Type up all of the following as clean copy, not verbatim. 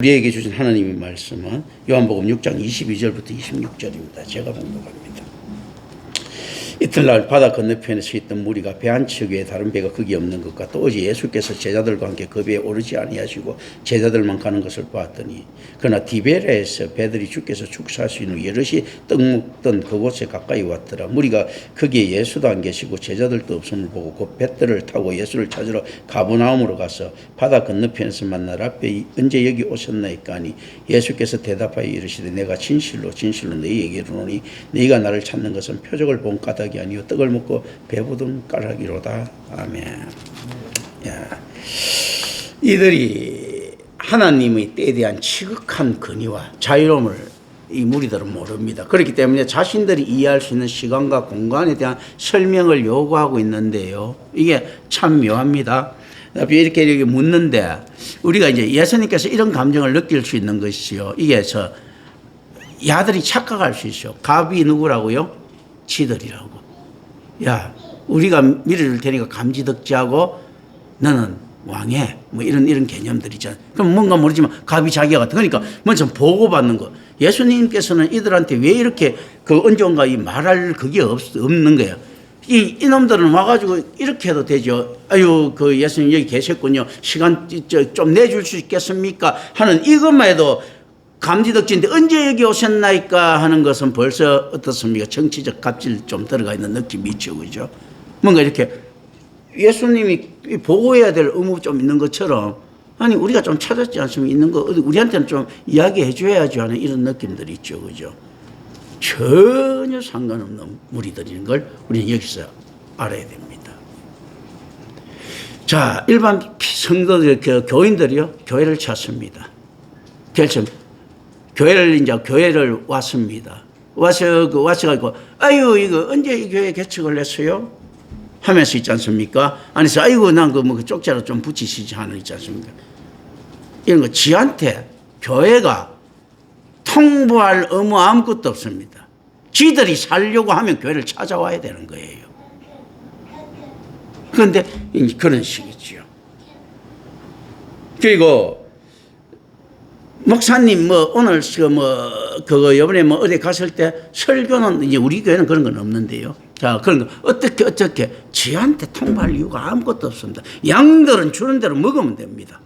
우리에게 주신 하나님의 말씀은 요한복음 6장 22절부터 26절입니다. 제가 봉독합니다. 이튿날 바다 건너편에 서 있던 무리가 배 한 척 위에 다른 배가 거기 없는 것 같다. 어제 예수께서 제자들과 함께 그 배에 오르지 아니하시고 제자들만 가는 것을 보았더니 그러나 디베레에서 배들이 주께서 축사하신 후 여럿이 떡 먹던 그곳에 가까이 왔더라. 무리가 거기에 예수도 안 계시고 제자들도 없음을 보고 곧 배들을 타고 예수를 찾으러 가버나움으로 가서 바다 건너편에서 만나 라삐 언제 여기 오셨나이까 하니 예수께서 대답하여 이르시되 내가 진실로 너희에게 이르노니 너희가 나를 찾는 것은 표적을 본 까닭이 아니요 떡을 먹고 배부른 까닭이로다. 아멘. 야, 이들이 하나님의 때에 대한 지극한 근의와 자유로움을 이 무리들은 모릅니다. 그렇기 때문에 자신들이 이해할 수 있는 시간과 공간에 대한 설명을 요구하고 있는데요. 이게 참 묘합니다. 이렇게 묻는데 우리가 이제 예수님께서 이런 감정을 느낄 수 있는 것이요. 이게 야들이 착각할 수 있어요. 갑이 누구라고요? 지들이라고. 야, 우리가 밀어줄 테니까 감지덕지하고 너는 왕해. 뭐 이런 개념들이잖아. 그럼 뭔가 모르지만 갑이 자기가 같아. 그러니까 먼저 보고받는 거. 예수님께서는 이들한테 왜 이렇게 언젠가 이 말할 그게 없는 거예요. 이놈들은 와가지고 이렇게 해도 되죠. 아유, 예수님 여기 계셨군요. 시간 좀 내줄 수 있겠습니까? 하는 이것만 해도 감지덕지인데 언제 여기 오셨나이까 하는 것은 벌써 어떻습니까? 정치적 갑질 좀 들어가 있는 느낌이 있죠. 그죠? 뭔가 이렇게 예수님이 보고해야 될 의무 좀 있는 것처럼 아니, 우리가 좀 찾았지 않습니까? 있는 거, 우리한테는 좀 이야기해 줘야지 하는 이런 느낌들이 있죠. 그죠? 전혀 상관없는 무리들인 걸 우리는 여기서 알아야 됩니다. 자, 일반 성도들, 교인들이요, 교회를 찾습니다. 결정. 교회를 왔습니다. 와서가지고, 아유, 이거 언제 이 교회 개척을 했어요? 하면서 있지 않습니까? 안에서, 아이고, 난 쪽자로 좀 붙이시지 않아 있지 않습니까? 이런 거, 지한테 교회가 통보할 의무 아무것도 없습니다. 지들이 살려고 하면 교회를 찾아와야 되는 거예요. 그런데 그런 식이죠. 그리고 목사님 오늘 이번에 어디 갔을 때 설교는 이제 우리 교회는 그런 건 없는데요. 자, 그런 거 어떻게 지한테 통보할 이유가 아무것도 없습니다. 양들은 주는 대로 먹으면 됩니다.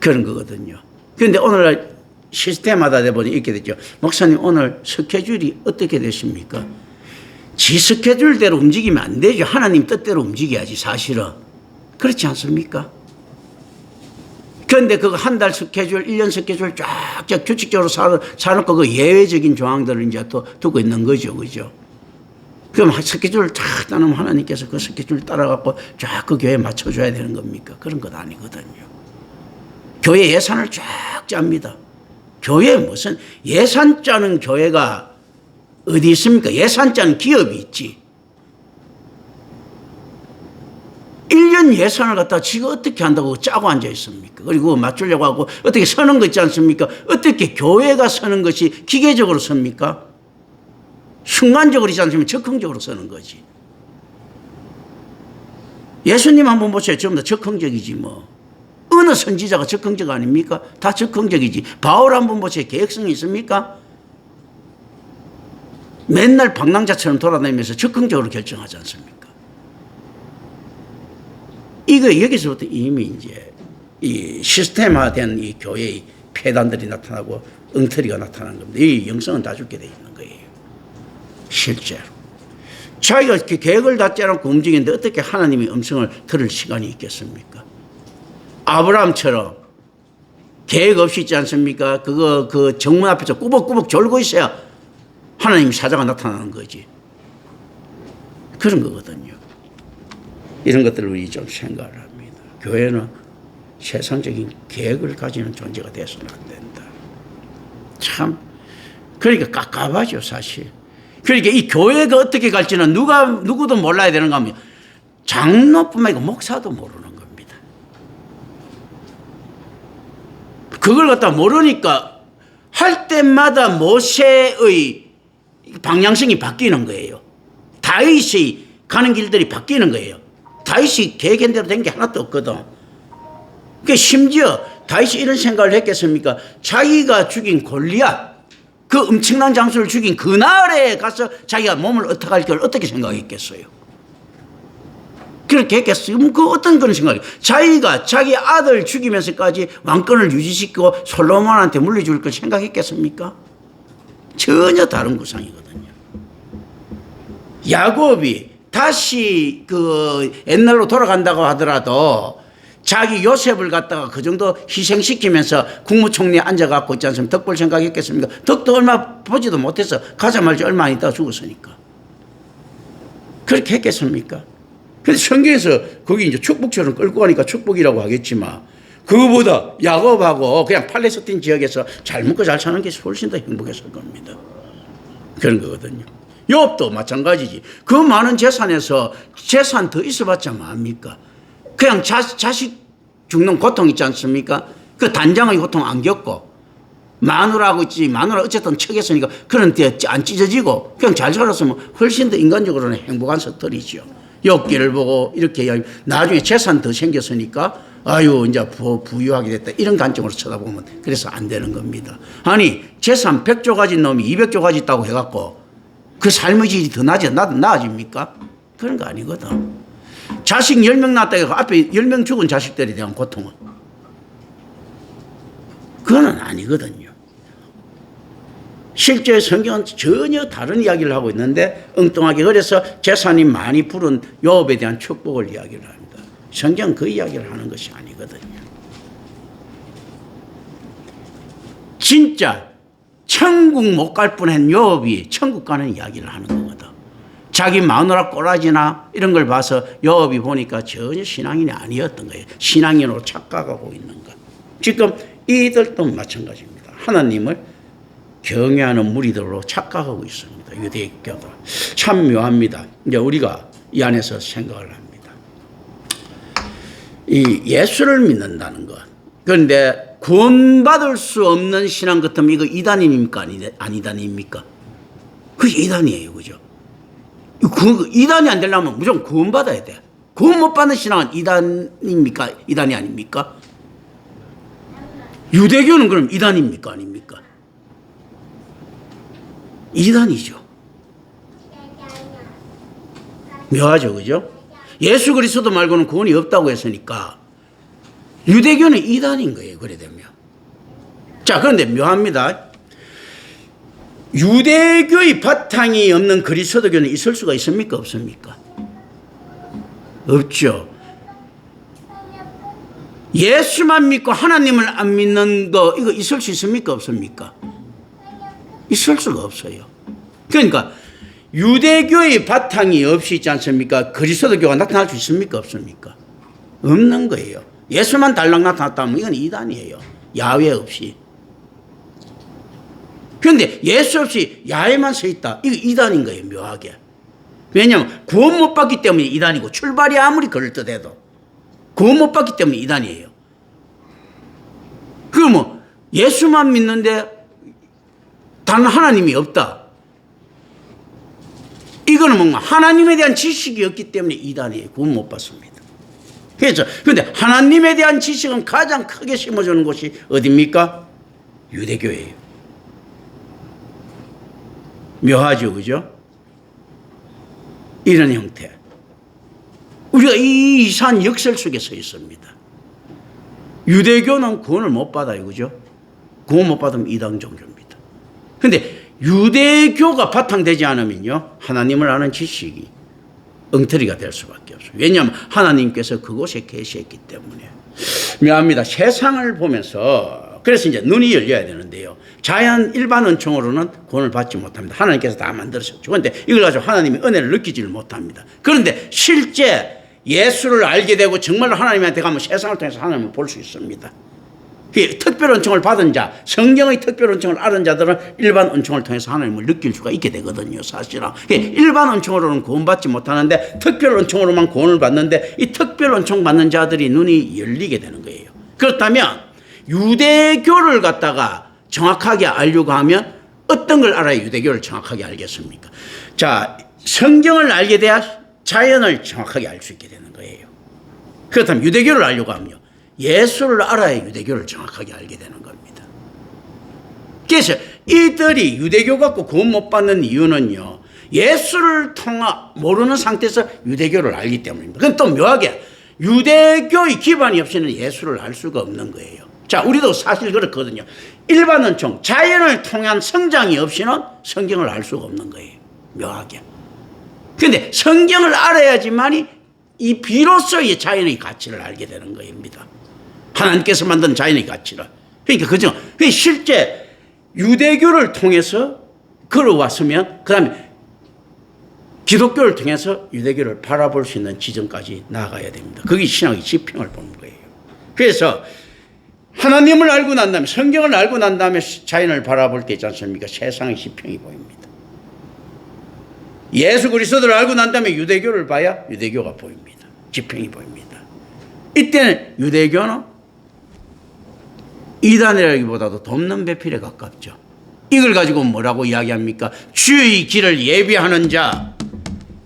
그런 거거든요. 그런데 오늘날 시스템마다 되보니 이렇게 됐죠. 목사님 오늘 스케줄이 어떻게 되십니까? 지 스케줄대로 움직이면 안 되죠. 하나님 뜻대로 움직여야지 사실은. 그렇지 않습니까? 그런데 그거 한 달 스케줄, 1년 스케줄 쫙 규칙적으로 사놓고 그 예외적인 조항들을 이제 또 두고 있는 거죠. 그죠? 그럼 스케줄을 쫙 따놓으면 하나님께서 그 스케줄 따라갖고 쫙 그 교회에 맞춰줘야 되는 겁니까? 그런 건 아니거든요. 교회 예산을 쫙 짭니다. 교회 무슨 예산 짜는 교회가 어디 있습니까? 예산 짜는 기업이 있지. 1년 예산을 갖다 지가 어떻게 한다고 짜고 앉아 있습니까? 그리고 맞추려고 하고 어떻게 서는 거 있지 않습니까? 어떻게 교회가 서는 것이 기계적으로 섭니까? 순간적으로 있지 않습니까? 적극적으로 서는 거지. 예수님 한번 보세요. 전부 다 적극적이지 뭐. 어느 선지자가 적극적 아닙니까? 다 적극적이지. 바울 한번 보세요. 계획성이 있습니까? 맨날 방랑자처럼 돌아다니면서 적극적으로 결정하지 않습니까? 이거 여기서부터 이미 이제 이 시스템화된 이 교회의 폐단들이 나타나고 엉터리가 나타나는 겁니다. 이 영성은 다 죽게 돼 있는 거예요. 실제로. 자기가 이렇게 계획을 다 짜놓고 움직이는데 어떻게 하나님의 음성을 들을 시간이 있겠습니까? 아브라함처럼 계획 없이 있지 않습니까? 그 정문 앞에서 꾸벅꾸벅 졸고 있어야 하나님 사자가 나타나는 거지. 그런 거거든요. 이런 것들을 우리 좀 생각을 합니다. 교회는 세상적인 계획을 가지는 존재가 돼서는 안 된다. 참, 그러니까 깝깝하죠, 사실. 그러니까 이 교회가 어떻게 갈지는 누구도 몰라야 되는가 하면 장로뿐만 아니고 목사도 모르는 겁니다. 그걸 갖다 모르니까 할 때마다 모세의 방향성이 바뀌는 거예요. 다윗이 가는 길들이 바뀌는 거예요. 다윗이 계획한 대로 된 게 하나도 없거든. 그 심지어 다윗이 이런 생각을 했겠습니까? 자기가 죽인 골리앗, 그 엄청난 장수를 죽인 그날에 가서 자기가 몸을 어떡할 걸 어떻게 생각했겠어요? 그렇게 했겠어요? 그 어떤 그런 생각이에요? 자기가 자기 아들 죽이면서까지 왕권을 유지시키고 솔로몬한테 물려줄 걸 생각했겠습니까? 전혀 다른 구상이거든요. 야곱이 다시 그 옛날로 돌아간다고 하더라도 자기 요셉을 갖다가 그 정도 희생시키면서 국무총리에 앉아갖고 있지 않습니까? 덕 볼 생각했겠습니까? 덕도 얼마 보지도 못해서 가자마자 얼마 안 있다가 죽었으니까. 그렇게 했겠습니까? 그래서 성경에서 거기 이제 축복처럼 끌고 가니까 축복이라고 하겠지만 그거보다 야곱하고 그냥 팔레스틴 지역에서 잘 먹고 잘 사는 게 훨씬 더 행복했을 겁니다. 그런 거거든요. 욥도 마찬가지지. 그 많은 재산에서 재산 더 있어봤자 뭐합니까? 그냥 자식 죽는 고통 있지 않습니까? 그 단장의 고통 안 겪고 마누라하고 있지. 마누라 어쨌든 척했으니까 그런 데 안 찢어지고 그냥 잘 살았으면 훨씬 더 인간적으로는 행복한 것들이죠. 욥기를 보고 이렇게 나중에 재산 더 생겼으니까 아유 이제 부유하게 됐다 이런 관점으로 쳐다보면 그래서 안 되는 겁니다. 아니 재산 100조 가진 놈이 200조 가지 있다고 해갖고 그 삶의 질이 더 나아집니까? 그런 거 아니거든. 자식 10명 낳았다 해서 앞에 10명 죽은 자식들에 대한 고통은 그거는 아니거든요. 실제 성경은 전혀 다른 이야기를 하고 있는데 엉뚱하게 그래서 재산이 많이 부른 욥에 대한 축복을 이야기를 합니다. 성경은 그 이야기를 하는 것이 아니거든요. 진짜 천국 못 갈 뻔한 욥이 천국 가는 이야기를 하는 거거든. 자기 마누라 꼬라지나 이런 걸 봐서 욥이 보니까 전혀 신앙인이 아니었던 거예요. 신앙인으로 착각하고 있는 것. 지금 이들도 마찬가지입니다. 하나님을 경외하는 무리들로 착각하고 있습니다. 유대교도. 참 묘합니다. 이제 우리가 이 안에서 생각을 합니다. 이 예수를 믿는다는 것. 그런데 구원받을 수 없는 신앙 같으면 이거 이단입니까? 아니단입니까? 그게 이단이에요. 그죠? 이단이 안 되려면 무조건 구원받아야 돼. 구원 못 받는 신앙은 이단입니까? 이단이 아닙니까? 유대교는 그럼 이단입니까? 아닙니까? 이단이죠. 묘하죠. 그죠? 예수 그리스도 말고는 구원이 없다고 했으니까 유대교는 이단인 거예요. 그래 되면. 자, 그런데 묘합니다. 유대교의 바탕이 없는 그리스도교는 있을 수가 있습니까? 없습니까? 없죠. 예수만 믿고 하나님을 안 믿는 거 이거 있을 수 있습니까? 없습니까? 있을 수가 없어요. 그러니까 유대교의 바탕이 없이 있지 않습니까? 그리스도교가 나타날 수 있습니까? 없습니까? 없는 거예요. 예수만 달랑 나타났다면 이건 이단이에요. 야훼 없이. 그런데 예수 없이 야훼만 서 있다. 이거 이단인 거예요. 묘하게. 왜냐하면 구원 못 받기 때문에 이단이고 출발이 아무리 그럴듯해도 구원 못 받기 때문에 이단이에요. 그러면 예수만 믿는데 단 하나님이 없다. 이거는 뭔가 하나님에 대한 지식이 없기 때문에 이단이에요. 구원 못 받습니다. 그래서 그런데 하나님에 대한 지식은 가장 크게 심어주는 곳이 어디입니까? 유대교예요. 묘하죠, 그죠? 이런 형태. 우리가 이 이상한 역설 속에 서 있습니다. 유대교는 구원을 못 받아요, 그죠? 구원 못 받으면 이단 종교입니다. 그런데 유대교가 바탕되지 않으면요, 하나님을 아는 지식이 엉터리가 될 수밖에 없어요. 왜냐하면 하나님께서 그곳에 계시했기 때문에. 묘합니다. 세상을 보면서 그래서 이제 눈이 열려야 되는데요. 자연 일반 은총으로는 구원을 받지 못합니다. 하나님께서 다 만들으셨죠. 그런데 이걸 가지고 하나님의 은혜를 느끼지를 못합니다. 그런데 실제 예수를 알게 되고 정말로 하나님한테 가면 세상을 통해서 하나님을 볼 수 있습니다. 특별 은총을 받은 자, 성경의 특별 은총을 알은 자들은 일반 은총을 통해서 하나님을 느낄 수가 있게 되거든요. 사실은. 일반 은총으로는 구원받지 못하는데 특별 은총으로만 구원을 받는데 이 특별 은총 받는 자들이 눈이 열리게 되는 거예요. 그렇다면 유대교를 갖다가 정확하게 알려고 하면 어떤 걸 알아야 유대교를 정확하게 알겠습니까? 자, 성경을 알게 돼야 자연을 정확하게 알 수 있게 되는 거예요. 그렇다면 유대교를 알려고 하면요, 예수를 알아야 유대교를 정확하게 알게 되는 겁니다. 그래서 이들이 유대교 갖고 구원 못 받는 이유는요, 예수를 모르는 상태에서 유대교를 알기 때문입니다. 그건 또 묘하게 유대교의 기반이 없이는 예수를 알 수가 없는 거예요. 자, 우리도 사실 그렇거든요. 일반은 자연을 통한 성장이 없이는 성경을 알 수가 없는 거예요. 묘하게. 그런데 성경을 알아야지만이 이 비로소의 자연의 가치를 알게 되는 겁니다. 하나님께서 만든 자연의 가치를. 그러니까 그죠. 실제 유대교를 통해서 걸어왔으면 그 다음에 기독교를 통해서 유대교를 바라볼 수 있는 지점까지 나아가야 됩니다. 그게 신앙의 지평을 보는 거예요. 그래서 하나님을 알고 난 다음에, 성경을 알고 난 다음에 자연을 바라볼 때 있지 않습니까? 세상의 지평이 보입니다. 예수 그리스도를 알고 난 다음에 유대교를 봐야 유대교가 보입니다. 지평이 보입니다. 이때는 유대교는 이단이라기보다도 덮는 배필에 가깝죠. 이걸 가지고 뭐라고 이야기합니까? 주의 길을 예비하는 자,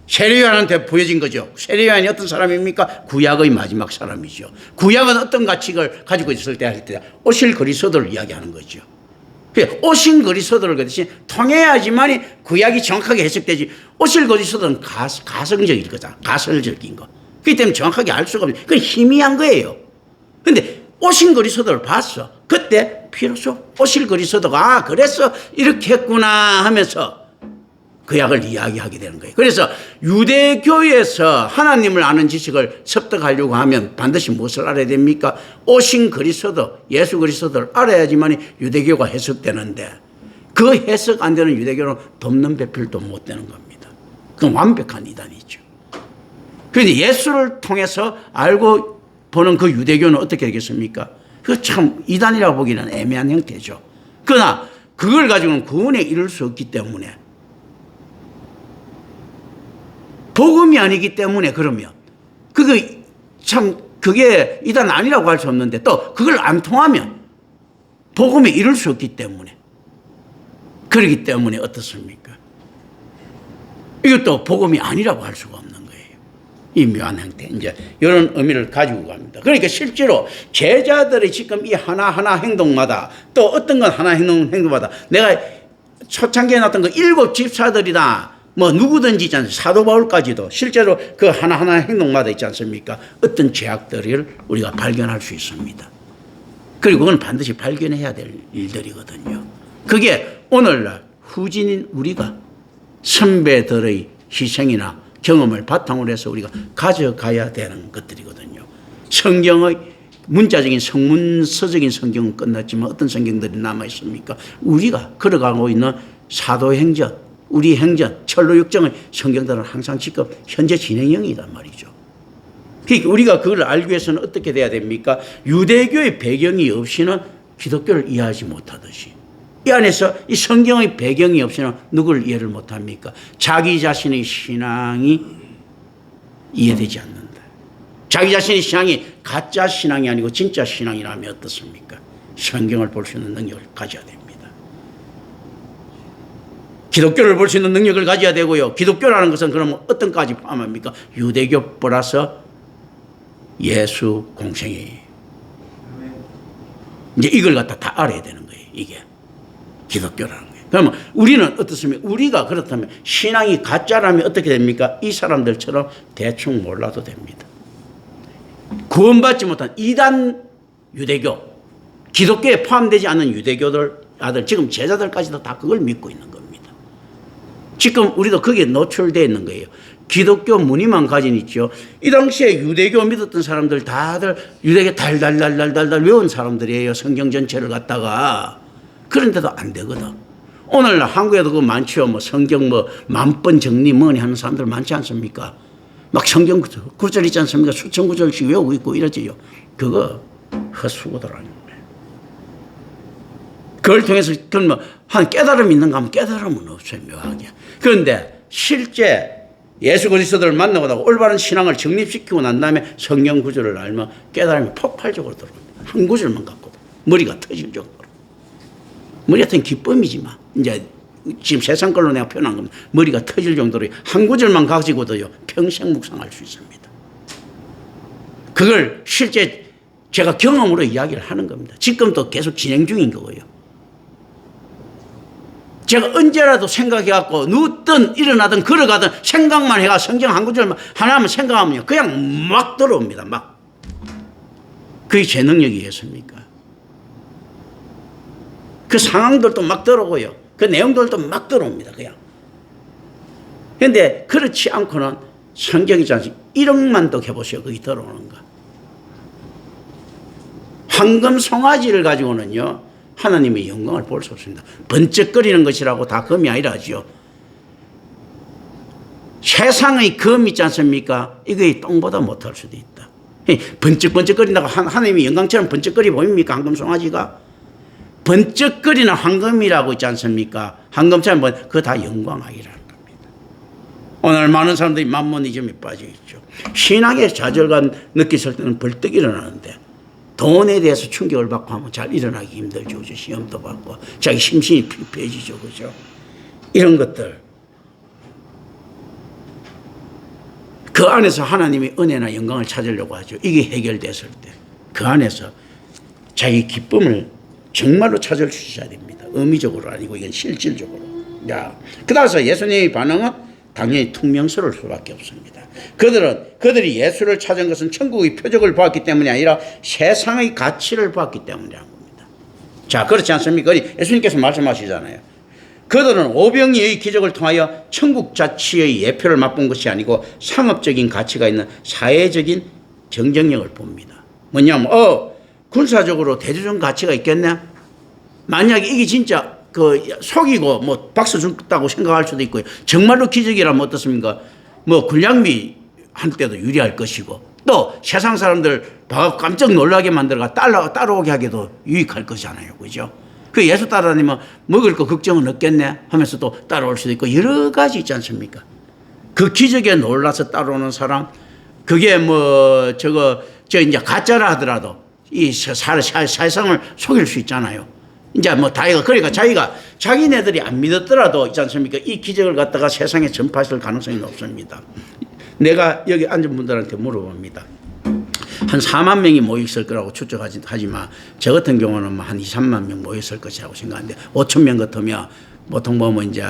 세례요한한테 보여진 거죠. 세례요한이 어떤 사람입니까? 구약의 마지막 사람이죠. 구약은 어떤 가치를 가지고 있을 때 할 때 오실 그리스도를 이야기하는 거죠. 오신 그리스도를 그것이 통해야지만 구약이 정확하게 해석되지. 오실 그리스도는 가성적인 거잖아. 가설적인 거. 그렇기 때문에 정확하게 알 수가 없는. 그건 희미한 거예요. 그런데 오신 그리스도를 봤어. 그때 비로소 오실 그리스도가 그래서 이렇게 했구나 하면서 구약을 이야기하게 되는 거예요. 그래서 유대교에서 하나님을 아는 지식을 습득하려고 하면 반드시 무엇을 알아야 됩니까? 오신 그리스도, 예수 그리스도를 알아야지만 유대교가 해석되는데 그 해석 안 되는 유대교는 덮는 배필도 못 되는 겁니다. 그건 완벽한 이단이죠. 그런데 예수를 통해서 알고 보는 그 유대교는 어떻게 되겠습니까? 그 참 이단이라고 보기는 애매한 형태죠. 그러나 그걸 가지고는 구원에 이룰 수 없기 때문에, 복음이 아니기 때문에, 그러면 그게 이단 아니라고 할 수 없는데 또 그걸 안 통하면 복음에 이룰 수 없기 때문에, 그렇기 때문에 어떻습니까? 이것도 복음이 아니라고 할 수가 없는 거예요. 이 묘한 형태, 이제 이런 의미를 가지고 갑니다. 그러니까 실제로 제자들이 지금 이 하나하나 행동마다, 또 어떤 건 하나 행동마다, 내가 초창기에 나왔던 그 7 집사들이나 뭐 누구든지 있지 않습니까? 사도 바울까지도 실제로 그 하나하나 행동마다 있지 않습니까? 어떤 죄악들을 우리가 발견할 수 있습니다. 그리고 그건 반드시 발견해야 될 일들이거든요. 그게 오늘날 후진인 우리가 선배들의 희생이나 경험을 바탕으로 해서 우리가 가져가야 되는 것들이거든요. 성경의 문자적인 성문서적인 성경은 끝났지만 어떤 성경들이 남아있습니까? 우리가 걸어가고 있는 사도행전, 우리 행전, 철로육정의 성경들은 항상 지금 현재 진행형이란 말이죠. 그러니까 우리가 그걸 알기 위해서는 어떻게 돼야 됩니까? 유대교의 배경이 없이는 기독교를 이해하지 못하듯이, 이 안에서 이 성경의 배경이 없이는 누구를 이해를 못합니까? 자기 자신의 신앙이 이해되지 않는다. 자기 자신의 신앙이 가짜 신앙이 아니고 진짜 신앙이라면 어떻습니까? 성경을 볼 수 있는 능력을 가져야 됩니다. 기독교를 볼 수 있는 능력을 가져야 되고요. 기독교라는 것은 그러면 어떤 까지 포함합니까? 유대교 플러스 예수 공생이. 이제 이걸 갖다 다 알아야 되는 거예요. 이게 기독교라는 거예요. 그러면 우리는 어떻습니까? 우리가 그렇다면 신앙이 가짜라면 어떻게 됩니까? 이 사람들처럼 대충 몰라도 됩니다. 구원받지 못한 이단 유대교, 기독교에 포함되지 않는 유대교들, 지금 제자들까지도 다 그걸 믿고 있는 겁니다. 지금 우리도 거기에 노출되어 있는 거예요. 기독교 무늬만 가진 있죠. 이 당시에 유대교 믿었던 사람들 다들 유대교 달달달달달달 외운 사람들이에요. 성경 전체를 갖다가. 그런데도 안 되거든. 오늘날 한국에도 그거 많죠. 뭐 성경 뭐 10,000번 정리 뭐니 하는 사람들 많지 않습니까? 막 성경 구절 있지 않습니까? 수천 구절씩 외우고 있고 이러지요. 그거 헛수고더라는 거예요. 그걸 통해서 그러면 한 깨달음이 있는가 하면 깨달음은 없어요. 묘하게. 그런데 실제 예수 그리스도를 만나고 나고 올바른 신앙을 정립시키고 난 다음에 성경 구절을 알면 깨달음이 폭발적으로 들어옵니다. 한 구절만 갖고 머리가 터질 정도로. 머리 같은 기쁨이지만 이제 지금 세상 걸로 내가 표현한 겁니다. 머리가 터질 정도로 한 구절만 가지고도요 평생 묵상할 수 있습니다. 그걸 실제 제가 경험으로 이야기를 하는 겁니다. 지금도 계속 진행 중인 거고요. 제가 언제라도 생각해갖고 누웠든 일어나든 걸어가든 생각만 해가 성경 한 구절만 하나만 생각하면요. 그냥 막 들어옵니다. 막. 그게 제 능력이겠습니까? 그 상황들도 막 들어오고요. 그 내용들도 막 들어옵니다. 그냥. 그런데 그렇지 않고는 성경이지 않습니까? 1억만 해보세요. 거기 들어오는 거. 황금 송아지를 가지고는요. 하나님의 영광을 볼 수 없습니다. 번쩍거리는 것이라고 다 금이 아니라죠. 세상의 금 있지 않습니까? 이게 똥보다 못할 수도 있다. 번쩍번쩍거린다고 하나님의 영광처럼 번쩍거리 보입니까? 황금 송아지가? 번쩍거리는 황금이라고 있지 않습니까? 황금처럼 그거 다 영광 아니라는 겁니다. 오늘 많은 사람들이 만몬이즘에 빠져 있죠. 신앙의 좌절감 느꼈을 때는 벌떡 일어나는데 돈에 대해서 충격을 받고 하면 잘 일어나기 힘들죠. 시험도 받고 자기 심신이 피폐해지죠. 그죠? 이런 것들. 그 안에서 하나님의 은혜나 영광을 찾으려고 하죠. 이게 해결됐을 때 그 안에서 자기 기쁨을 정말로 찾을 수 있어야 됩니다. 의미적으로 아니고 이건 실질적으로. 야, 그래서 예수님의 반응은 당연히 퉁명스러울 수밖에 없습니다. 그들이 예수를 찾은 것은 천국의 표적을 보았기 때문이 아니라 세상의 가치를 보았기 때문이라는 겁니다. 자, 그렇지 않습니까? 예수님께서 말씀하시잖아요. 그들은 오병이의 기적을 통하여 천국 자치의 예표를 맛본 것이 아니고 상업적인 가치가 있는 사회적인 경쟁력을 봅니다. 뭐냐면 군사적으로 대조적 가치가 있겠네. 만약에 이게 진짜 속이고 뭐 박수 준다고 생각할 수도 있고요. 정말로 기적이라면 어떻습니까? 뭐 군량미 한때도 유리할 것이고 또 세상 사람들 깜짝 놀라게 만들어가 따라오게 하기도 유익할 것이잖아요. 그죠? 그 예수 따라다니면 먹을 거 걱정은 없겠네 하면서 또 따라올 수도 있고 여러 가지 있지 않습니까? 그 기적에 놀라서 따라오는 사람 그게 이제 가짜라 하더라도 이 세상을 속일 수 있잖아요. 이제 그러니까 자기네들이 안 믿었더라도 있지 않습니까? 이 기적을 갖다가 세상에 전파했을 가능성이 높습니다. 내가 여기 앉은 분들한테 물어봅니다. 한 4만 명이 모였을 거라고 추측하지만 저 같은 경우는 한 2, 3만 명 모였을 것이라고 생각하는데 5천 명 같으면 보통 보면 이제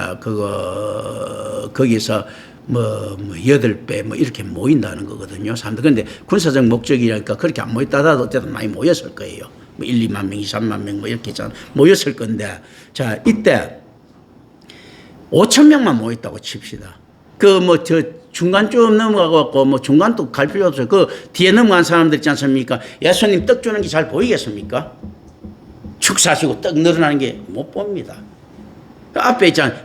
거기서 8배 이렇게 모인다는 거거든요. 사람들. 그런데 군사적 목적이니까 그렇게 안 모였다 하더라도 어쨌든 많이 모였을 거예요. 1, 2만 명, 2, 3만 명 이렇게 모였을 건데 자, 이때 5천 명만 모였다고 칩시다. 중간쯤 넘어가고 중간도 갈 필요 없어요. 그 뒤에 넘어간 사람들 있지 않습니까? 예수님 떡 주는 게 잘 보이겠습니까? 축사하시고 떡 늘어나는 게 못 봅니다. 앞에 있잖아요.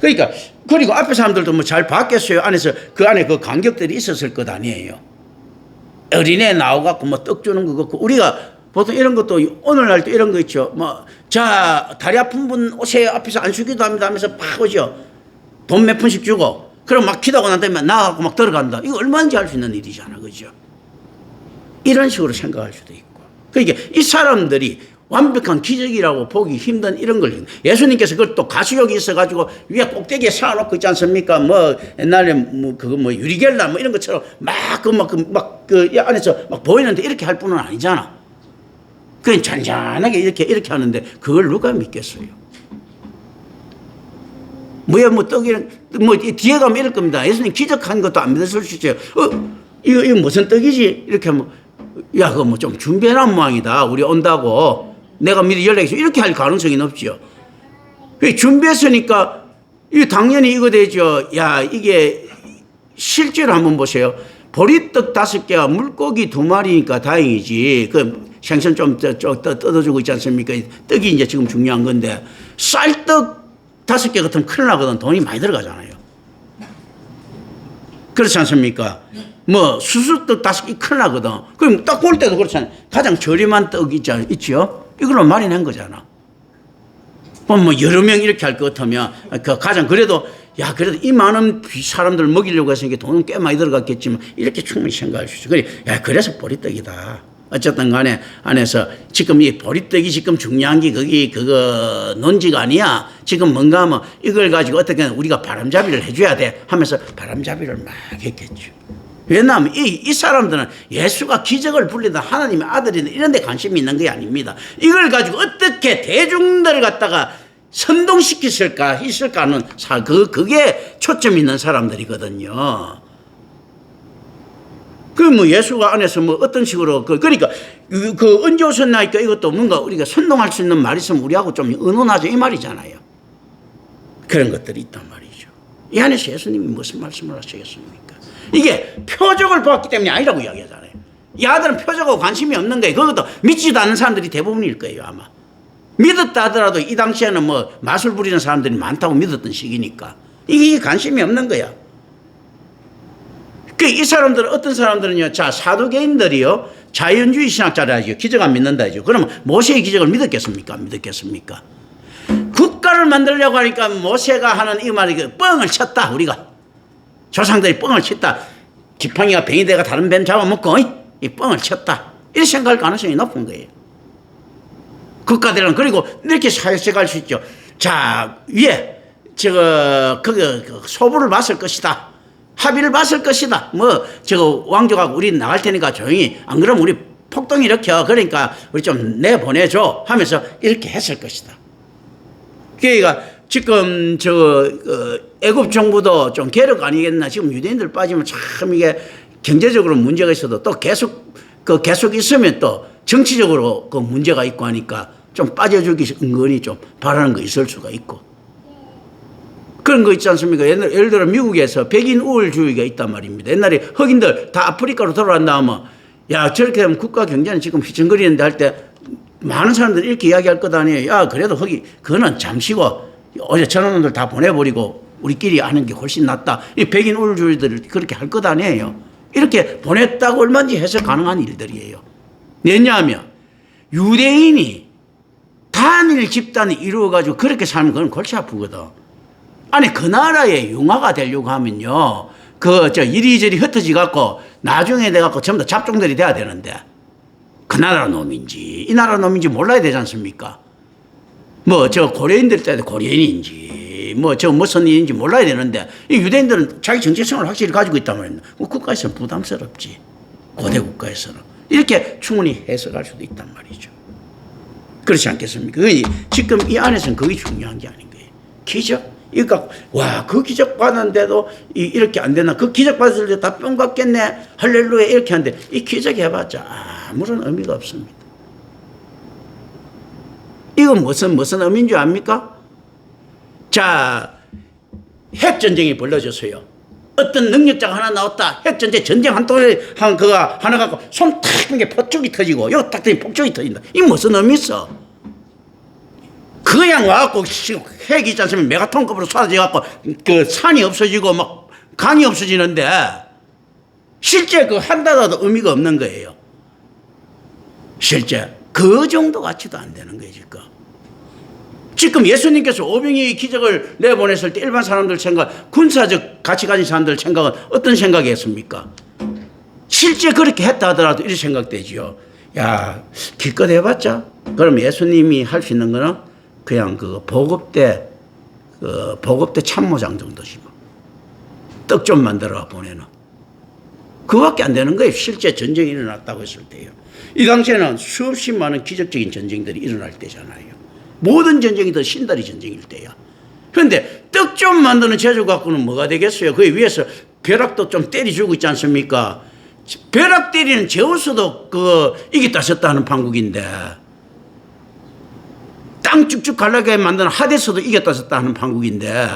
그리고 앞에 사람들도 잘 봤겠어요. 안에서 그 안에 그 간격들이 있었을 것 아니에요. 어린애 나와갖고 떡 주는 거 같고 우리가 보통 이런 것도 오늘날 또 이런 거 있죠. 자, 다리 아픈 분 오세요. 앞에서 안수기도 합니다 하면서 막 오죠. 돈 몇 푼씩 주고. 그럼 막 기도하고 난 다음에 나가고 막 들어간다. 이거 얼마인지 할 수 있는 일이잖아. 그죠? 이런 식으로 생각할 수도 있고. 그러니까 이 사람들이 완벽한 기적이라고 보기 힘든 이런 걸 예수님께서 그걸 또 가시욕이 있어가지고 위에 꼭대기에 세워놓고 있지 않습니까? 옛날에 유리겔라 이런 것처럼 그 안에서 막 보이는데 이렇게 할 뿐은 아니잖아. 그냥 잔잔하게 이렇게 하는데 그걸 누가 믿겠어요? 뒤에 가면 이럴 겁니다. 예수님 기적한 것도 안 믿었을 수 있어요. 이거 무슨 떡이지? 이렇게 하면, 야, 그거 좀 준비해놓은 모양이다. 우리 온다고. 내가 미리 연락해서 이렇게 할 가능성이 높죠. 준비했으니까, 당연히 이거 되죠. 야, 이게 실제로 한번 보세요. 보리떡 5개와 물고기 2마리니까 다행이지. 생선 좀 뜯어주고 있지 않습니까? 떡이 이제 지금 중요한 건데, 쌀떡 5개 같으면 큰일 나거든. 돈이 많이 들어가잖아요. 그렇지 않습니까? 수수떡 5개 큰일 나거든. 그럼 딱 볼 때도 그렇잖아요. 가장 저렴한 떡 있죠? 이걸로 마련한 거잖아. 여러 명 이렇게 할 것 같으면, 그래도 이 많은 사람들 먹이려고 했으니까 돈은 꽤 많이 들어갔겠지만, 이렇게 충분히 생각할 수 있어. 그래서 보리떡이다. 어쨌든 간에 안에서 지금 이 보리떡이 지금 중요한 게 그거 논지가 아니야. 지금 뭔가 이걸 가지고 어떻게 우리가 바람잡이를 해줘야 돼 하면서 바람잡이를 막 했겠죠. 왜냐하면 이 사람들은 예수가 기적을 불리다 하나님의 아들이다 이런 데 관심이 있는 게 아닙니다. 이걸 가지고 어떻게 대중들을 갖다가 선동시켰을까 있을까는 그게 초점 있는 사람들이거든요. 그 뭐 예수가 안에서 뭐 어떤 식으로 그러니까 그 언제 오셨나니까 이것도 뭔가 우리가 선동할 수 있는 말이 있으면 우리하고 좀 의논하죠 이 말이잖아요. 그런 것들이 있단 말이죠. 이 안에서 예수님이 무슨 말씀을 하시겠습니까? 이게 표적을 보았기 때문이 아니라고 이야기하잖아요. 이 아들은 표적하고 관심이 없는 거예요. 그것도 믿지도 않는 사람들이 대부분일 거예요 아마. 믿었다 하더라도 이 당시에는 뭐 마술 부리는 사람들이 많다고 믿었던 시기니까 이게 관심이 없는 거야. 이 사람들은 어떤 사람들은요, 자 사도개인들이요 자연주의 신학자라죠. 기적 안 믿는다죠. 그러면 모세의 기적을 믿었겠습니까? 안 믿었겠습니까? 국가를 만들려고 하니까 모세가 하는 이 말이 뻥을 쳤다. 우리가 조상들이 뻥을 쳤다. 지팡이가 뱅이 돼가 다른 뱀 잡아먹고 이 뻥을 쳤다. 이렇게 생각할 가능성이 높은 거예요. 국가들은 그리고 이렇게 사회생활 할 수 있죠. 자 위에 소부를 봤을 것이다. 합의를 봤을 것이다. 뭐 왕족하고 우리 나갈 테니까 조용히 안 그러면 우리 폭동 일으켜. 그러니까 우리 좀 내보내줘 하면서 이렇게 했을 것이다. 그러니까 지금 애굽 정부도 좀 계륵 아니겠나. 지금 유대인들 빠지면 참 이게 경제적으로 문제가 있어도 또 계속 있으면 또 정치적으로 그 문제가 있고 하니까 좀 빠져주기 은근히 좀 바라는 거 있을 수가 있고. 그런 거 있지 않습니까? 예를 들어 미국에서 백인 우월주의가 있단 말입니다. 옛날에 흑인들 다 아프리카로 돌아간 다음에 야 저렇게 하면 국가 경제는 지금 휘청거리는데 할 때 많은 사람들이 이렇게 이야기할 것 아니에요. 야 그래도 그거는 잠시고 어제 저런 놈들 다 보내버리고 우리끼리 하는 게 훨씬 낫다. 이 백인 우월주의들이 그렇게 할 것 아니에요. 이렇게 보냈다고 얼마든지 해석 가능한 일들이에요. 왜냐하면 유대인이 단일 집단이 이루어가지고 그렇게 살면 그건 골치 아프거든. 아니 그 나라의 융화가 되려고 하면요 이리저리 흩어지 갖고 나중에 돼 갖고 전부 다 잡종들이 돼야 되는데 그 나라 놈인지 이 나라 놈인지 몰라야 되지 않습니까? 뭐 고려인들 때도 고려인인지 무슨 일인지 몰라야 되는데 이 유대인들은 자기 정체성을 확실히 가지고 있단 말입니다. 국가에서는 부담스럽지. 고대 국가에서는 이렇게 충분히 해석할 수도 있단 말이죠. 그렇지 않겠습니까? 지금 이 안에서는 그게 중요한 게 아닌 거예요. 기적. 그러니까 와 그 기적 받았는데도 이렇게 안 되나? 그 기적 받았을 때 다 뿅 같겠네. 할렐루야 이렇게 하는데 이 기적 해봤자 아무런 의미가 없습니다. 이건 무슨 의미인 줄 압니까? 자 핵전쟁이 벌어졌어요. 어떤 능력자가 하나 나왔다. 핵전쟁 전쟁 한 통에 그가 하나 갖고 손 탁 이게 폭죽이 터지고 여기 딱 폭죽이 터진다. 이게 무슨 의미 있어? 그냥 와갖고 핵이 있지 않습니까? 메가톤급으로 쏟아져갖고 그 산이 없어지고 막 강이 없어지는데 실제 한다도 의미가 없는 거예요. 실제 그 정도 가치도 안 되는 거예요. 지금 예수님께서 오병이의 기적을 내보냈을 때 일반 사람들 생각, 군사적 가치 가진 사람들 생각은 어떤 생각이었습니까? 실제 그렇게 했다 하더라도 이렇게 생각되지요. 야 기껏 해봤자 그럼 예수님이 할 수 있는 거는 그냥 보급대 참모장 정도지 뭐. 떡 좀 만들어 보내는. 그거밖에 안 되는 거예요. 실제 전쟁이 일어났다고 했을 때요. 이 당시에는 수없이 많은 기적적인 전쟁들이 일어날 때잖아요. 모든 전쟁이 더 신다리 전쟁일 때야. 그런데 떡 좀 만드는 재주 갖고는 뭐가 되겠어요? 그 위에서 벼락도 좀 때려주고 있지 않습니까? 벼락 때리는 제우스도 이겼다 졌다 하는 판국인데 땅 쭉쭉 갈라게 만드는 하데스도 이겼다 졌다 하는 판국인데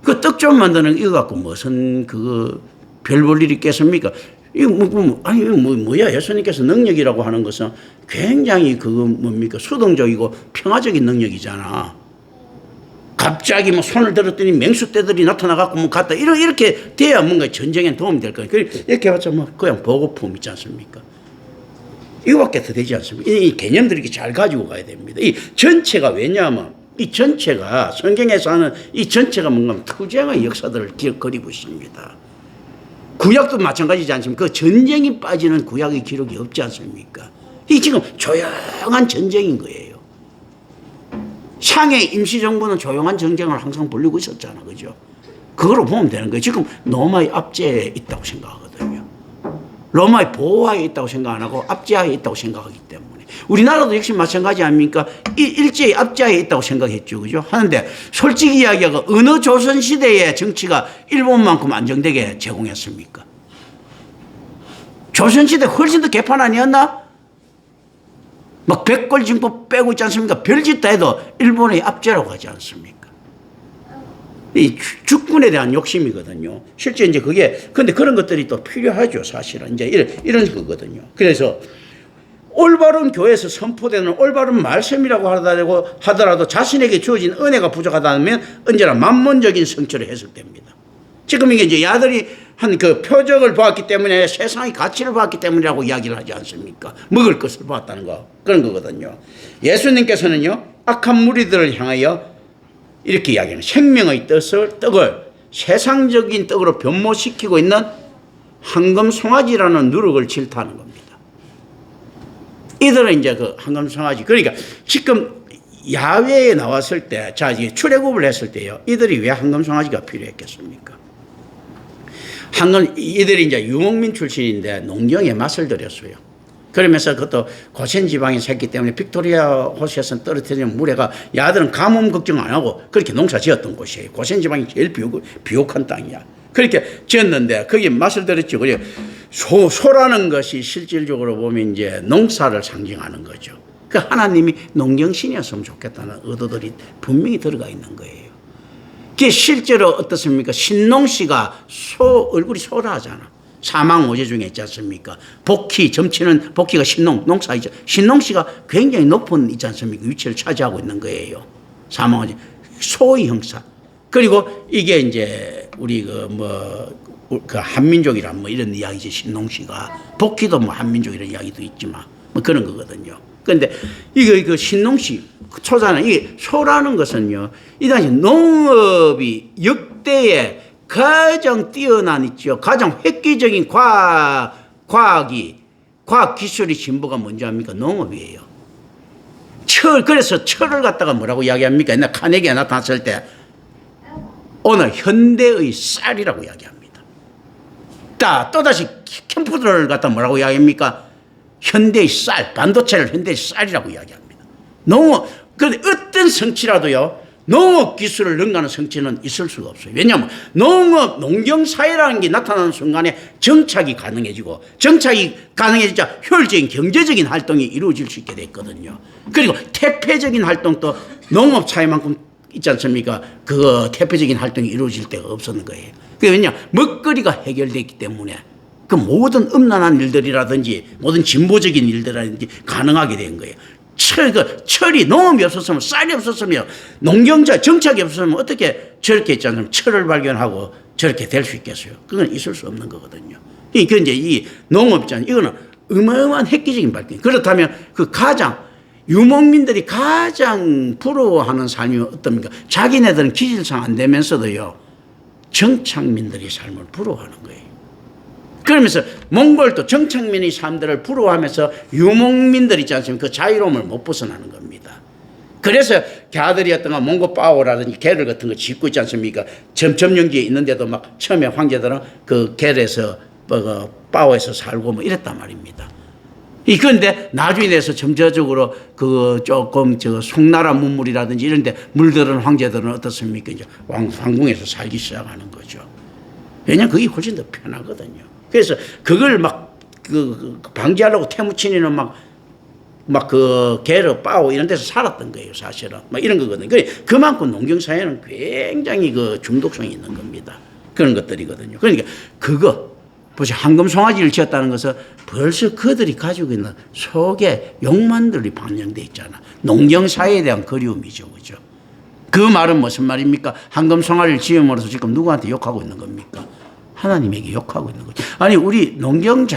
그 떡 좀 만드는 이거 갖고 무슨 별 볼 일이 있겠습니까? 이거 뭐야? 예수님께서 능력이라고 하는 것은 굉장히 뭡니까? 수동적이고 평화적인 능력이잖아. 갑자기 손을 들었더니 맹수떼들이 나타나갖고 갔다. 이렇게 돼야 뭔가 전쟁에 도움이 될 거예요. 이렇게 해봤자 그냥 보고품 있지 않습니까? 이거밖에 더 되지 않습니까? 이 개념들을 이렇게 잘 가지고 가야 됩니다. 이 전체가 왜냐하면 이 전체가 성경에서 하는 이 전체가 뭔가 투쟁의 역사들을 기록거리고 있습니다. 구약도 마찬가지지 않습니까? 그 전쟁이 빠지는 구약의 기록이 없지 않습니까? 이 지금 조용한 전쟁인 거예요. 상해 임시정부는 조용한 전쟁을 항상 벌이고 있었잖아. 그죠? 그거로 보면 되는 거예요. 지금 로마의 압제에 있다고 생각하거든요. 로마의 보호하에 있다고 생각 안 하고 압제하에 있다고 생각하기 때문에. 우리나라도 역시 마찬가지 아닙니까? 일제히 압제하에 있다고 생각했죠. 그죠? 하는데 솔직히 이야기하고 어느 조선시대의 정치가 일본만큼 안정되게 제공했습니까? 조선시대 훨씬 더 개판 아니었나? 막 백골징법 빼고 있지 않습니까? 별짓 다 해도 일본의 압제라고 하지 않습니까? 이 주권에 대한 욕심이거든요. 실제 이제 그게, 근데 그런 것들이 또 필요하죠, 사실은. 이제 이런 거거든요. 그래서 올바른 교회에서 선포되는 올바른 말씀이라고 하더라도 자신에게 주어진 은혜가 부족하다면 언제나 만문적인 성취로 해석됩니다. 지금 이게 이제 아들이 한 그 표적을 보았기 때문에 세상의 가치를 보았기 때문이라고 이야기를 하지 않습니까? 먹을 것을 보았다는 거. 그런 거거든요. 예수님께서는요, 악한 무리들을 향하여 이렇게 이야기하는 생명의 떡을 세상적인 떡으로 변모시키고 있는 황금 송아지라는 누룩을 질타하는 겁니다. 이들은 이제 그 황금 송아지. 그러니까 지금 야외에 나왔을 때, 자, 이제 출애굽을 했을 때요, 이들이 왜 황금 송아지가 필요했겠습니까? 이들이 이제 유목민 출신인데 농경에 맛을 들였어요. 그러면서 그것도 고센 지방에 샀기 때문에 빅토리아 호수에서 떨어뜨리는 물에가 야들은 가뭄 걱정 안 하고 그렇게 농사 지었던 곳이에요. 고센 지방이 제일 비옥한 땅이야. 그렇게 지었는데 거기에 맛을 들였죠. 그래서 소라는 것이 실질적으로 보면 이제 농사를 상징하는 거죠. 그 하나님이 농경신이었으면 좋겠다는 의도들이 분명히 들어가 있는 거예요. 그게 실제로 어떻습니까? 신농씨가 얼굴이 소라하잖아. 사망오제 중에 있지 않습니까? 점치는 복희가 농사이죠. 신농씨가 굉장히 높은 있지 않습니까? 위치를 차지하고 있는 거예요. 사망오제. 소의 형사. 그리고 이게 이제 우리 그 한민족이란 뭐 이런 이야기지, 신농씨가. 복희도 뭐 한민족이라는 이야기도 있지만 뭐 그런 거거든요. 그런데 이거 신농씨 초자는 이게 소라는 것은요, 이 당시 농업이 역대의 가장 뛰어난 있죠. 가장 획기적인 과학 기술의 진보가 뭔지 압니까? 농업이에요. 그래서 철을 갖다가 뭐라고 이야기합니까? 옛날 카네기가 나타났을 때 오늘 현대의 쌀이라고 이야기합니다. 또다시 컴퓨터를 갖다 뭐라고 이야기합니까? 현대의 쌀, 반도체를 현대의 쌀이라고 이야기합니다. 그런데 어떤 성취라도요, 농업 기술을 능가하는 성취는 있을 수가 없어요. 왜냐하면 농경사회라는 게 나타나는 순간에 정착이 가능해지고, 정착이 가능해지자 효율적인 경제적인 활동이 이루어질 수 있게 됐거든요. 그리고 태폐적인 활동도 농업사회만큼 있지 않습니까? 그 태폐적인 활동이 이루어질 데가 없었는 거예요. 그게 왜냐? 먹거리가 해결됐기 때문에 그 모든 음란한 일들이라든지 모든 진보적인 일들이라든지 가능하게 된 거예요. 철이 농업이 없었으면, 쌀이 없었으면, 정착이 없었으면 어떻게 저렇게 있지 않습니까? 철을 발견하고 저렇게 될 수 있겠어요? 그건 있을 수 없는 거거든요. 그러니까 이제 이 농업장, 이거는 어마어마한 획기적인 발견. 그렇다면 유목민들이 가장 부러워하는 삶이 어떻습니까? 자기네들은 기질상 안 되면서도요, 정착민들의 삶을 부러워하는 거예요. 그러면서 몽골도 정착민의 삶들을 부러워하면서 유목민들 있지 않습니까? 그 자유로움을 못 벗어나는 겁니다. 그래서 걔들이었던 몽고 빠오라든지 게르 같은 거 짓고 있지 않습니까? 점점영지에 있는데도 막 처음에 황제들은 그 게르에서 빠오에서 살고 뭐 이랬단 말입니다. 그런데 나중에 돼서 점차적으로 그 조금 송나라 문물이라든지 이런 데 물들은 황제들은 어떻습니까? 이제 왕궁에서 살기 시작하는 거죠. 왜냐하면 그게 훨씬 더 편하거든요. 그래서 그걸 방지하려고 태무친이는 게르, 빠오 이런 데서 살았던 거예요, 사실은. 이런 거거든요. 그만큼 농경사회는 굉장히 중독성이 있는 겁니다. 그런 것들이거든요. 그러니까 보세요. 황금송아지를 지었다는 것은 벌써 그들이 가지고 있는 속에 욕망들이 반영되어 있잖아. 농경사회에 대한 그리움이죠. 그죠? 그 말은 무슨 말입니까? 황금송아지를 지음으로써 지금 누구한테 욕하고 있는 겁니까? 하나님에게 욕하고 있는 거죠. 아니, 우리 농경도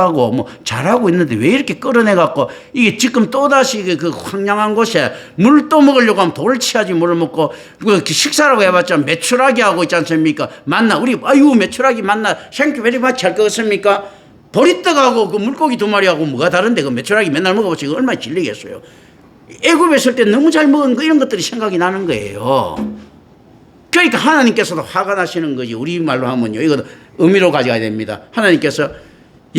하고 뭐 잘하고 있는데 왜 이렇게 끌어내갖고 이게 지금 또다시 그 황량한 곳에 물 또 먹으려고 하면 돌을 치야지 물을 먹고 식사라고 해봤자 메추라기 하고 있지 않습니까? 메추라기 만나 생큐 베리 마치 할 것 같습니까? 보리떡하고 그 물고기 2마리하고 뭐가 다른데 그 메추라기 맨날 먹어보지 이거 얼마나 질리겠어요. 애굽에 있을 때 너무 잘 먹은 이런 것들이 생각이 나는 거예요. 그러니까 하나님께서도 화가 나시는 거지. 우리말로 하면요. 이거 의미로 가져가야 됩니다. 하나님께서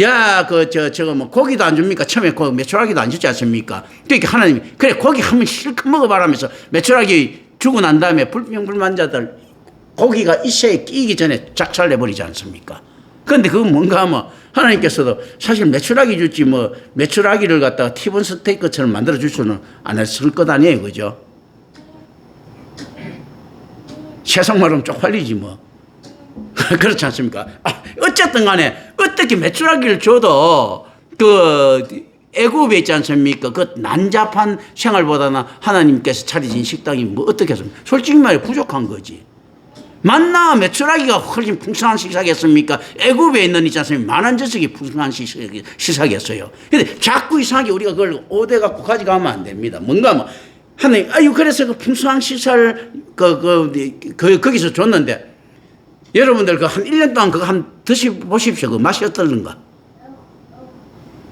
야, 저거 뭐 고기도 안 줍니까? 처음에 그 메추라기도 안 주지 않습니까? 그러니까 하나님이 그래 고기 한번 실컷 먹어봐라면서 메추라기 주고 난 다음에 불평불만자들 고기가 이 새에 끼기 전에 작살내버리지 않습니까? 그런데 그건 뭔가 하면 하나님께서도 사실 메추라기 줄지 뭐 메추라기를 갖다가 티본 스테이크처럼 만들어 줄 수는 안 했을 것 아니에요, 그죠? 세상 말하면 쪽팔리지 뭐. 그렇지 않습니까? 어쨌든 간에 어떻게 메추라기를 줘도 그 애굽에 있지 않습니까? 그 난잡한 생활보다는 하나님께서 차리신 식당이 뭐 어떻게 했습니까? 솔직히 말해 부족한 거지. 만나 메추라기가 훨씬 풍성한 식사겠습니까? 애굽에 있는 있지 않습니까? 만한 젖석이 풍성한 식사겠어요. 근데 자꾸 이상하게 우리가 그걸 오대 갖고 가져가면 안 됩니다. 뭔가 뭐 하나님, 그래서 그 풍성한 식사를 거기서 줬는데 여러분들 그 한 1년 동안 그거 한 드셔보십시오. 그 맛이 어떨는가?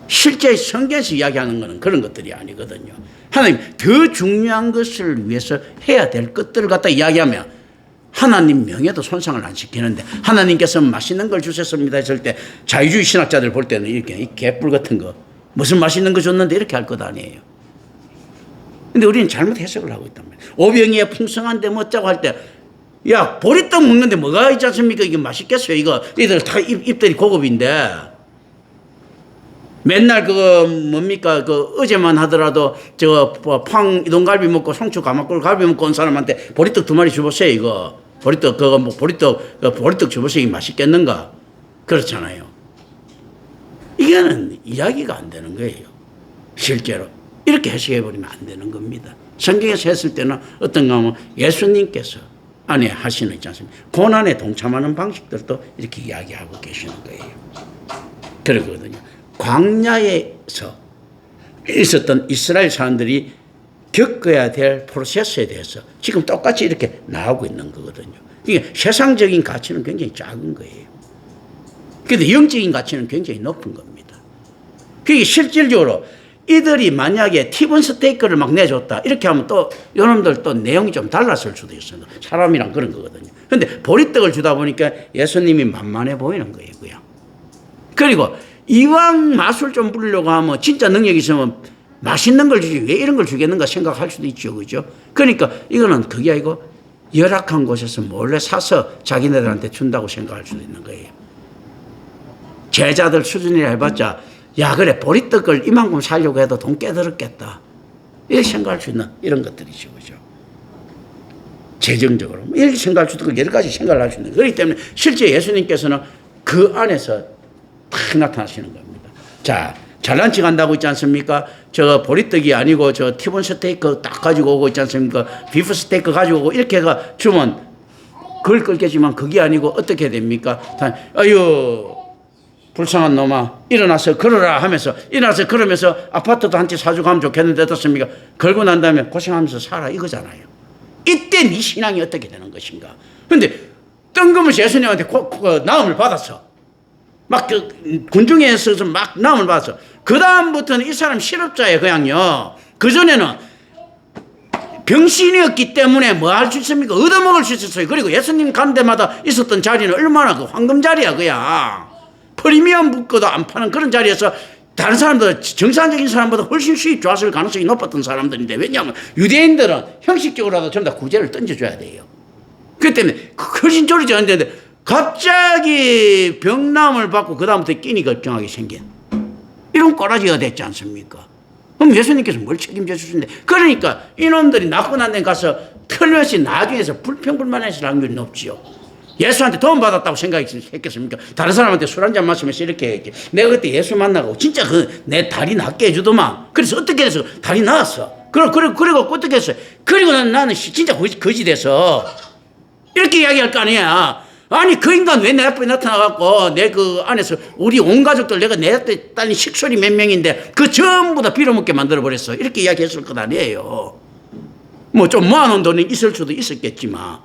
실제 성경에서 이야기하는 것은 그런 것들이 아니거든요. 하나님 더 중요한 것을 위해서 해야 될 것들을 갖다 이야기하면 하나님 명예도 손상을 안 시키는데 하나님께서 맛있는 걸 주셨습니다 했을 때 자유주의 신학자들 볼 때는 이렇게 이 개뿔 같은 거 무슨 맛있는 거 줬는데 이렇게 할 것 아니에요. 근데 우리는 잘못 해석을 하고 있단 말이에요. 오병이에 풍성한데 뭐 어쩌고 할 때 야 보리떡 먹는데 뭐가 있지 않습니까? 이게 맛있겠어요. 이거 이들 다 입들이 고급인데 맨날 그거 뭡니까? 그 어제만 하더라도 저 팡 이동갈비 먹고 송추 가마골 갈비 먹고 온 사람한테 보리떡 2마리 줘보세요. 이거 보리떡 그거 뭐 보리떡 줘보세요. 맛있겠는가? 그렇잖아요. 이거는 이야기가 안 되는 거예요. 실제로 이렇게 해석해 버리면 안 되는 겁니다. 성경에서 했을 때는 어떤가 하면 예수님께서 안에 하시는 있지 않습니까? 고난에 동참하는 방식들도 이렇게 이야기하고 계시는 거예요. 그러거든요. 광야에서 있었던 이스라엘 사람들이 겪어야 될 프로세스에 대해서 지금 똑같이 이렇게 나오고 있는 거거든요. 이게 세상적인 가치는 굉장히 작은 거예요. 그런데 영적인 가치는 굉장히 높은 겁니다. 그게 실질적으로 이들이 만약에 티본 스테이크를 막 내줬다 이렇게 하면 또 이놈들 또 내용이 좀 달랐을 수도 있어요. 사람이란 그런 거거든요. 그런데 보리떡을 주다 보니까 예수님이 만만해 보이는 거예요. 그냥. 그리고 이왕 맛을 좀 부르려고 하면 진짜 능력이 있으면 맛있는 걸 주지 왜 이런 걸 주겠는가 생각할 수도 있죠. 그죠? 그러니까 이거는 그게 아니고 열악한 곳에서 몰래 사서 자기네들한테 준다고 생각할 수도 있는 거예요. 제자들 수준이라 해봤자 야 그래 보리떡을 이만큼 살려고 해도 돈 깨들었겠다 이렇게 생각할 수 있는 이런 것들이죠. 그죠? 재정적으로 이렇게 생각할 수도 있고 여러 가지 생각을 할 수 있는 그렇기 때문에 실제 예수님께서는 그 안에서 딱 나타나시는 겁니다. 자 잘난치 간다고 있지 않습니까? 저 보리떡이 아니고 저 티본 스테이크 딱 가지고 오고 있지 않습니까? 비프 스테이크 가지고 오고 이렇게 주면 그걸 끌겠지만 그게 아니고 어떻게 됩니까? 아유 불쌍한 놈아 일어나서 걸어라 하면서 일어나서 걸으면서 아파트도 한 채 사주고 하면 좋겠는데 어떻습니까? 걸고 난 다음에 고생하면서 살아 이거잖아요. 이때 네 신앙이 어떻게 되는 것인가? 그런데 뜬금없이 예수님한테 나음을 받았어. 막 군중에서 막 나음을 받았어. 그 다음부터는 이 사람 실업자예요. 그냥요. 그전에는 병신이었기 때문에 뭐 할 수 있습니까? 얻어먹을 수 있었어요. 그리고 예수님 가는 데마다 있었던 자리는 얼마나 그 황금 자리야 그냥. 프리미엄 물건도 안 파는 그런 자리에서 다른 사람들 정상적인 사람보다 훨씬 수입 좋았을 가능성이 높았던 사람들인데 왜냐하면 유대인들은 형식적으로라도 전부 다 구제를 던져줘야 돼요. 그렇기 때문에 훨씬 조리지 않는데 갑자기 병남을 받고 그 다음부터 끼니 걱정하게 생긴 이런 꼬라지가 됐지 않습니까? 그럼 예수님께서 뭘 책임져 주신대? 그러니까 이놈들이 낳고 난 데 가서 틀림없이 나중에서 불평불만했을 확률이 높지요. 예수한테 도움 받았다고 생각했겠습니까? 다른 사람한테 술 한잔 마시면서 이렇게 했지. 내가 그때 예수 만나고 진짜 내 다리 낫게 해주더만. 그래서 어떻게 해서 다리 나았어. 그리고 어떻게 했어요? 그리고 나는 진짜 거지 돼서 이렇게 이야기할 거 아니야. 아니 그 인간 왜 내 앞에 나타나갖고 내 그 안에서 우리 온 가족들 내가 내 앞에 딸린 식솔이 몇 명인데 그 전부 다 빌어먹게 만들어버렸어. 이렇게 이야기했을 것 아니에요. 뭐 좀 모아놓은 돈이 있을 수도 있었겠지만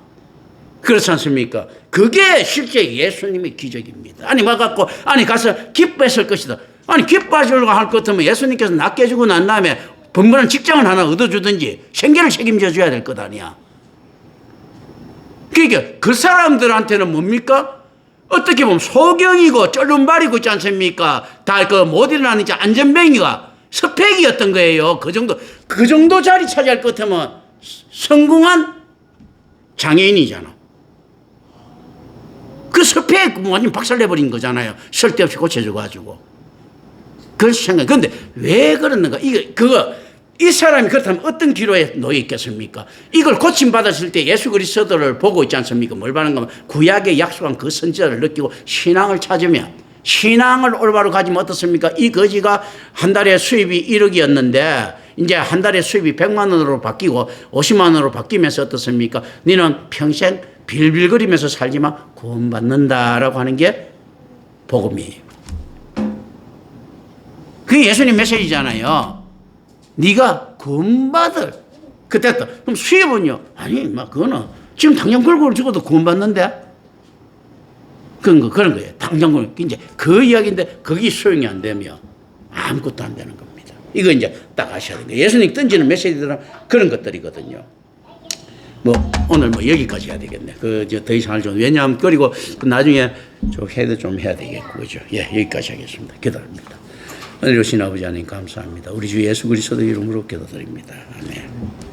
그렇지 않습니까? 그게 실제 예수님의 기적입니다. 아니 와갖고 아니 가서 기뻐했을 것이다. 아니 기뻐하시려고 할 것 같으면 예수님께서 낫게 해주고 난 다음에 번번한 직장을 하나 얻어주든지 생계를 책임져 줘야 될 것 아니야. 그러니까 그 사람들한테는 뭡니까? 어떻게 보면 소경이고 쩔름발이고 있지 않습니까? 다 그 못 일어나는 이제 안전뱅이가 스펙이었던 거예요. 그 정도 자리 차지할 것 같으면 성공한 장애인이잖아. 그 스펙 완전 박살내버린 거잖아요. 쓸데없이 고쳐줘가지고. 그걸 생각. 그런데 왜 그러는가? 이 사람이 그렇다면 어떤 기로에 놓여 있겠습니까? 이걸 고침받았을 때 예수 그리스도를 보고 있지 않습니까? 뭘 바라는 거면 구약에 약속한 그 선지자를 느끼고 신앙을 찾으면, 신앙을 올바로 가지면 어떻습니까? 이 거지가 한 달에 수입이 1억이었는데 이제 한 달에 수입이 100만 원으로 바뀌고 50만 원으로 바뀌면서 어떻습니까? 너는 평생 빌빌거리면서 살지만 구원받는다라고 하는 게 복음이에요. 그게 예수님 메시지잖아요. 네가 구원받을 그때다. 그럼 수입은요? 아니, 막 그거는 지금 당장 골고루 죽어도 구원받는데 그런 거예요. 당장 골고루. 이제 그 이야기인데 거기 소용이 안 되면 아무것도 안 되는 겁니다. 이거 이제 딱 아셔야 돼요. 예수님 던지는 메시지들은 그런 것들이거든요. 오늘 여기까지 해야 되겠네. 더 이상 할 좀. 왜냐하면, 그리고 나중에 좀 해도 좀 해야 되겠고, 그죠? 예, 여기까지 하겠습니다. 기도합니다. 오늘 오신 아버지 하나님 감사합니다. 우리 주 예수 그리스도 이름으로 기도드립니다. 아멘.